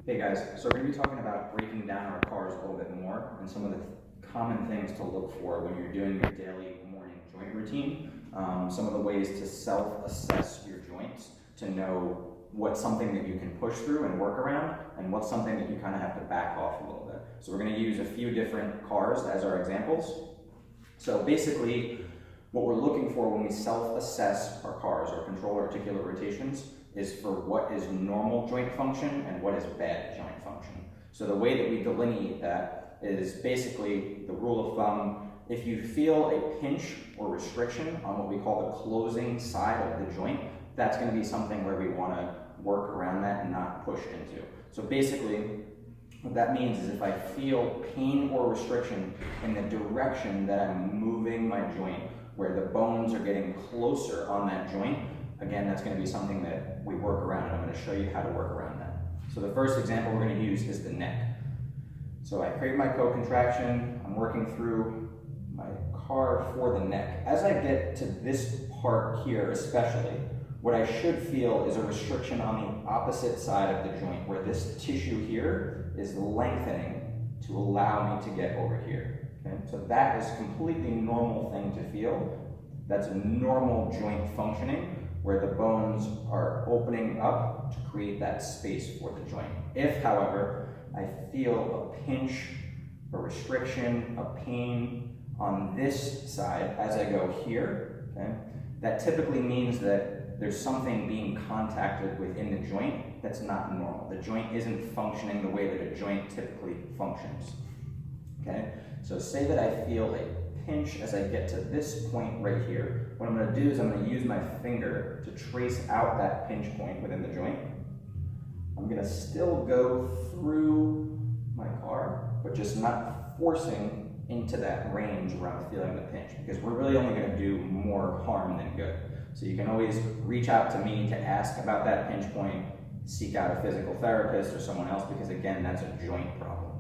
Hey guys, so we're going to be talking about breaking down our cars a little bit more and some of the common things to look for when you're doing your daily morning joint routine. Some of the ways to self-assess your joints to know what's something that you can push through and work around and what's something that you kind of have to back off a little bit. So we're going to use a few different cars as our examples. So basically, what we're looking for when we self-assess our cars or control articular rotations is for what is normal joint function and what is bad joint function. So the way that we delineate that is basically the rule of thumb: if you feel a pinch or restriction on what we call the closing side of the joint, that's going to be something where we want to work around that and not push into. So basically, what that means is if I feel pain or restriction in the direction that I'm moving my joint, where the bones are getting closer on that joint, again, that's going to be something that we work around, and I'm going to show you how to work around that. So the first example we're going to use is the neck. So I create my co-contraction, I'm working through my car for the neck. As I get to this part here especially, what I should feel is a restriction on the opposite side of the joint, where this tissue here is lengthening to allow me to get over here. Okay? So that is a completely normal thing to feel. That's a normal joint functioning, where the bones are opening up to create that space for the joint. If, however, I feel a pinch, a restriction, a pain on this side as I go here, okay, that typically means that there's something being contacted within the joint that's not normal. The joint isn't functioning the way that a joint typically functions. Okay? So say that I feel a pinch as I get to this point right here. What I'm going to do is I'm going to use my finger to trace out that pinch point within the joint. I'm going to still go through my car, but just not forcing into that range where I'm feeling the pinch, because we're really only going to do more harm than good. So you can always reach out to me to ask about that pinch point, seek out a physical therapist or someone else, because again, that's a joint problem.